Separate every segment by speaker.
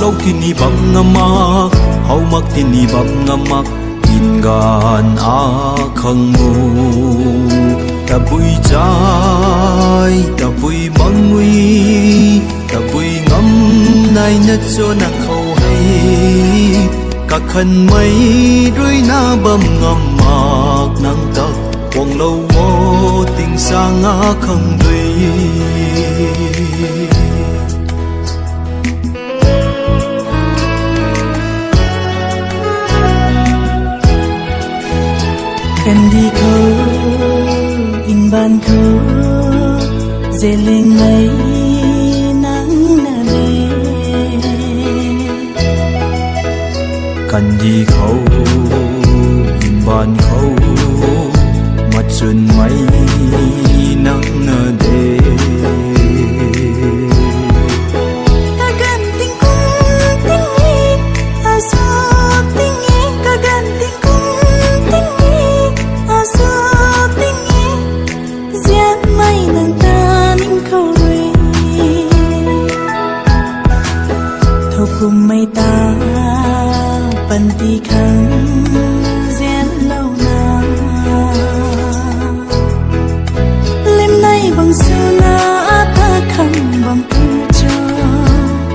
Speaker 1: lâu thì ni bang ngamak hau mak thì ni bang ngamak in gan a khang mu ta bui chai ta bui mangui ta bui ngam nai na cho na khâu hay cả khăn mây đuôi na bầm ngầm mạc nắng tắc quăng lâu vô tình xa ngã không đuôi
Speaker 2: cần đi khâu in ban khâu dễ lên mấy nắng nà đê
Speaker 1: cần đi khâu in ban khâu mặt xuân mấy nắng nà đê
Speaker 2: cùng mây ta bần tì khăn rén lâu na lên nay bằng xưa na ta không bằng tu cho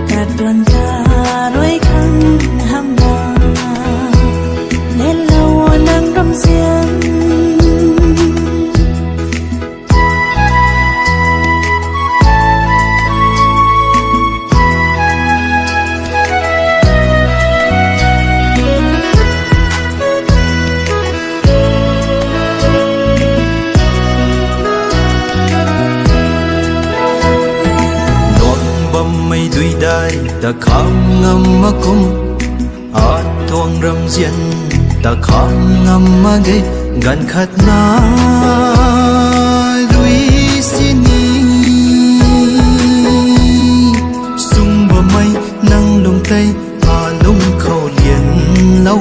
Speaker 2: cả đoàn ta đôi khăn ham đà lên lâu nắng râm riêng
Speaker 1: đuôi đai ta khám ngâm mà cung át tuang râm diên ta khám ngâm mà ghê gần khát na đuôi sini sung bờ mây nắng lung tay à lung khâu liền lâu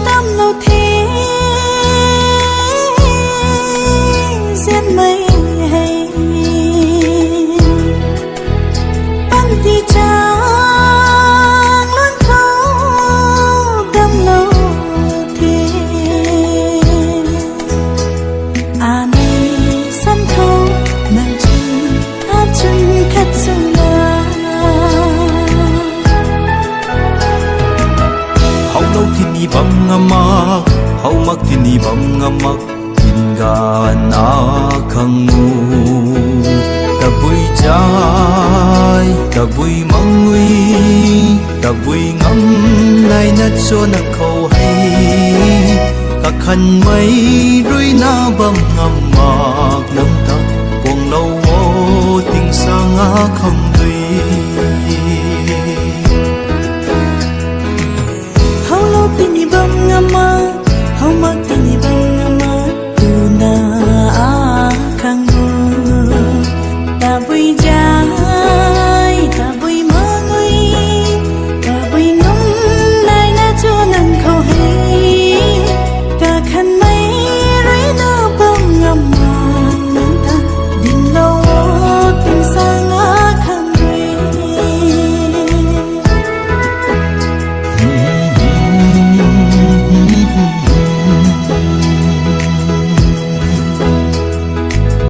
Speaker 2: đam lâu thế diên mây thì chàng luôn khâu đâm lâu thế à này sân khâu nàng chân hát chân khát sương la
Speaker 1: hau lâu thì ni bang ngamak hau mak thì ni bang ngamak in gan a khang mu ta bui chai ta bui mangui ta bui ngắm nay na cho na khâu hay cả khăn mây đuôi na bầm ngầm mạc